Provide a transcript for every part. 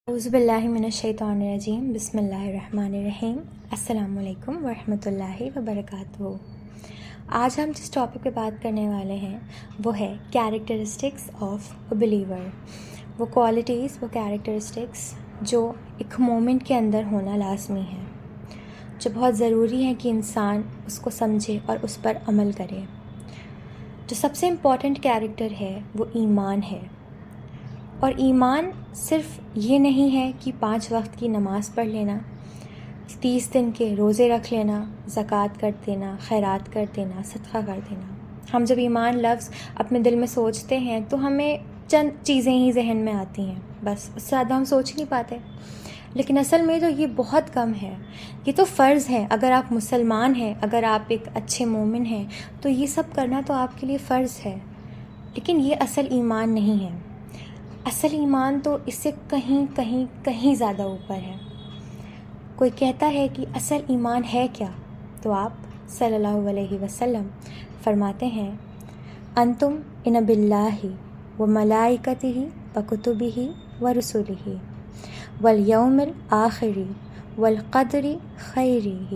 اعوذ باللہ من الشیطان الرجیم، بسم اللہ الرحمن الرحیم۔ السلام علیکم ورحمۃ اللہ وبرکاتہ۔ آج ہم جس ٹاپک پہ بات کرنے والے ہیں وہ ہے کیریکٹرسٹکس آف اے بلیور، وہ کوالٹیز، وہ کیریکٹرسٹکس جو ایک مومنٹ کے اندر ہونا لازمی ہے، جو بہت ضروری ہے کہ انسان اس کو سمجھے اور اس پر عمل کرے۔ جو سب سے امپورٹنٹ کیریکٹر ہے وہ ایمان ہے، اور ایمان صرف یہ نہیں ہے کہ 5 وقت کی نماز پڑھ لینا، 30 دن کے روزے رکھ لینا، زکوٰۃ کر دینا، خیرات کر دینا، صدقہ کر دینا۔ ہم جب ایمان لفظ اپنے دل میں سوچتے ہیں تو ہمیں چند چیزیں ہی ذہن میں آتی ہیں، بس اس سے زیادہ ہم سوچ نہیں پاتے، لیکن اصل میں تو یہ بہت کم ہے۔ یہ تو فرض ہے، اگر آپ مسلمان ہیں، اگر آپ ایک اچھے مومن ہیں تو یہ سب کرنا تو آپ کے لیے فرض ہے، لیکن یہ اصل ایمان نہیں ہے۔ اصل ایمان تو اس سے کہیں زیادہ اوپر ہے۔ کوئی کہتا ہے کہ اصل ایمان ہے کیا، تو آپ صلی اللہ علیہ وسلم فرماتے ہیں، انتم ان باللہ و ملائکتہ و کتبہ و رسلہ والیوم الآخر والقدر خیرہ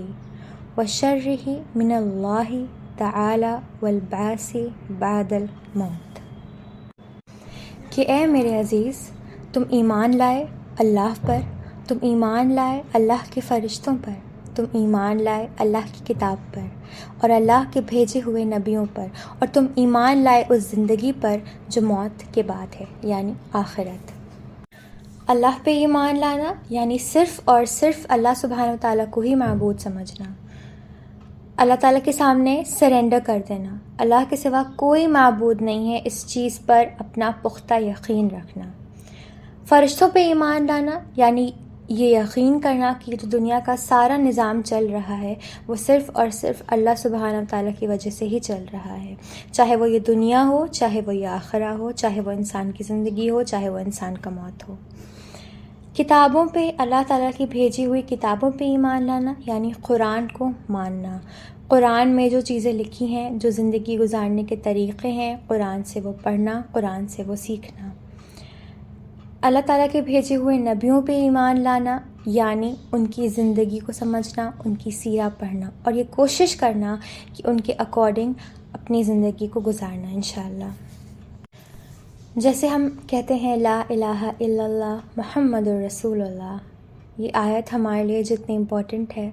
و شرہ من اللہ تعالی والبعث بعد الموت، کہ اے میرے عزیز، تم ایمان لائے اللہ پر، تم ایمان لائے اللہ کے فرشتوں پر، تم ایمان لائے اللہ کی کتاب پر اور اللہ کے بھیجے ہوئے نبیوں پر، اور تم ایمان لائے اس زندگی پر جو موت کے بعد ہے، یعنی آخرت۔ اللہ پہ ایمان لانا یعنی صرف اور صرف اللہ سبحانہ وتعالیٰ کو ہی معبود سمجھنا، اللہ تعالیٰ کے سامنے سرنڈر کر دینا، اللہ کے سوا کوئی معبود نہیں ہے، اس چیز پر اپنا پختہ یقین رکھنا۔ فرشتوں پہ ایمان لانا یعنی یہ یقین کرنا کہ جو دنیا کا سارا نظام چل رہا ہے وہ صرف اور صرف اللہ سبحانہ تعالیٰ کی وجہ سے ہی چل رہا ہے، چاہے وہ یہ دنیا ہو، چاہے وہ یہ آخرہ ہو، چاہے وہ انسان کی زندگی ہو، چاہے وہ انسان کا موت ہو۔ کتابوں پہ، اللہ تعالیٰ کی بھیجی ہوئی کتابوں پہ ایمان لانا یعنی قرآن کو ماننا، قرآن میں جو چیزیں لکھی ہیں، جو زندگی گزارنے کے طریقے ہیں، قرآن سے وہ پڑھنا، قرآن سے وہ سیکھنا۔ اللہ تعالیٰ کے بھیجے ہوئے نبیوں پہ ایمان لانا یعنی ان کی زندگی کو سمجھنا، ان کی سیرہ پڑھنا اور یہ کوشش کرنا کہ ان کے اکارڈنگ اپنی زندگی کو گزارنا انشاءاللہ۔ جیسے ہم کہتے ہیں لا الہ الا اللہ محمد الرسول اللہ، یہ آیت ہمارے لیے جتنی امپورٹنٹ ہے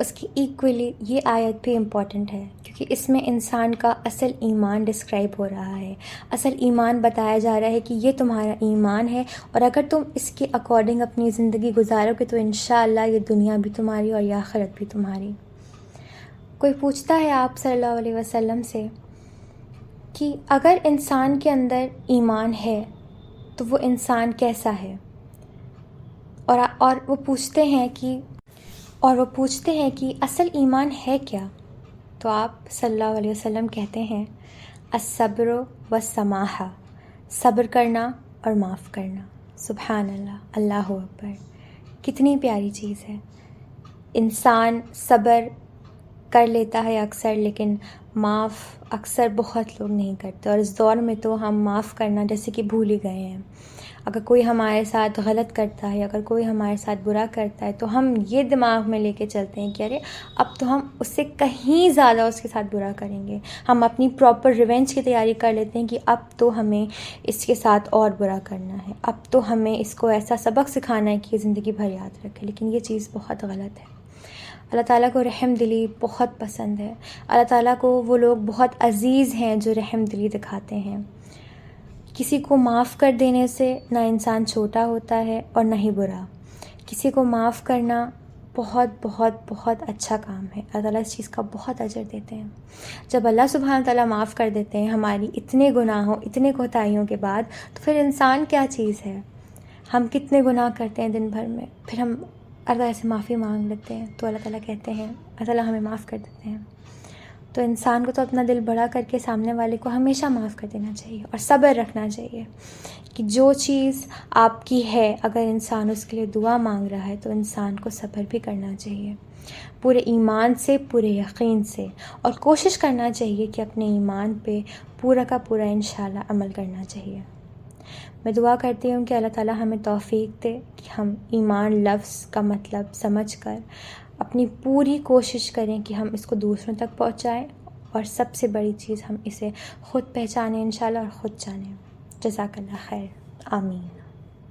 اس کی ایکولی یہ آیت بھی امپورٹنٹ ہے، کیونکہ اس میں انسان کا اصل ایمان ڈسکرائب ہو رہا ہے، اصل ایمان بتایا جا رہا ہے کہ یہ تمہارا ایمان ہے، اور اگر تم اس کے اکارڈنگ اپنی زندگی گزارو گے تو انشاءاللہ یہ دنیا بھی تمہاری اور یہ آخرت بھی تمہاری۔ کوئی پوچھتا ہے آپ صلی اللہ علیہ وسلم سے کہ اگر انسان کے اندر ایمان ہے تو وہ انسان کیسا ہے، اور وہ پوچھتے ہیں کہ اصل ایمان ہے کیا، تو آپ صلی اللہ علیہ وسلم کہتے ہیں الصبر والسماحہ، صبر کرنا اور معاف کرنا۔ سبحان اللہ، اللہ اکبر، کتنی پیاری چیز ہے۔ انسان صبر کر لیتا ہے اکثر، لیکن معاف اکثر بہت لوگ نہیں کرتے، اور اس دور میں تو ہم معاف کرنا جیسے کہ بھول ہی گئے ہیں۔ اگر کوئی ہمارے ساتھ غلط کرتا ہے، اگر کوئی ہمارے ساتھ برا کرتا ہے تو ہم یہ دماغ میں لے کے چلتے ہیں کہ ارے اب تو ہم اس سے کہیں زیادہ اس کے ساتھ برا کریں گے، ہم اپنی پراپر ریونج کی تیاری کر لیتے ہیں کہ اب تو ہمیں اس کے ساتھ اور برا کرنا ہے، اب تو ہمیں اس کو ایسا سبق سکھانا ہے کہ یہ زندگی بھر یاد رکھے، لیکن یہ چیز بہت غلط ہے۔ اللہ تعالیٰ کو رحم دلی بہت پسند ہے، اللہ تعالیٰ کو وہ لوگ بہت عزیز ہیں جو رحم دلی دکھاتے ہیں۔ کسی کو معاف کر دینے سے نہ انسان چھوٹا ہوتا ہے اور نہ ہی برا، کسی کو معاف کرنا بہت بہت بہت اچھا کام ہے، اللہ تعالیٰ اس چیز کا بہت اجر دیتے ہیں۔ جب اللہ سبحانہ تعالیٰ معاف کر دیتے ہیں ہماری اتنے گناہوں، اتنے کوتاہیوں کے بعد، تو پھر انسان کیا چیز ہے؟ ہم کتنے گناہ کرتے ہیں دن بھر میں، پھر ہم اللہ تعالیٰ سے معافی مانگ لیتے ہیں تو اللہ تعالیٰ کہتے ہیں، اللہ تعالیٰ ہمیں معاف کر دیتے ہیں۔ تو انسان کو تو اپنا دل بڑا کر کے سامنے والے کو ہمیشہ معاف کر دینا چاہیے اور صبر رکھنا چاہیے کہ جو چیز آپ کی ہے، اگر انسان اس کے لیے دعا مانگ رہا ہے تو انسان کو صبر بھی کرنا چاہیے، پورے ایمان سے، پورے یقین سے، اور کوشش کرنا چاہیے کہ اپنے ایمان پہ پورا کا پورا انشاءاللہ عمل کرنا چاہیے۔ میں دعا کرتی ہوں کہ اللہ تعالیٰ ہمیں توفیق دے کہ ہم ایمان لفظ کا مطلب سمجھ کر اپنی پوری کوشش کریں کہ ہم اس کو دوسروں تک پہنچائیں، اور سب سے بڑی چیز ہم اسے خود پہچانیں انشاءاللہ اور خود جانیں۔ جزاک اللہ خیر، آمین۔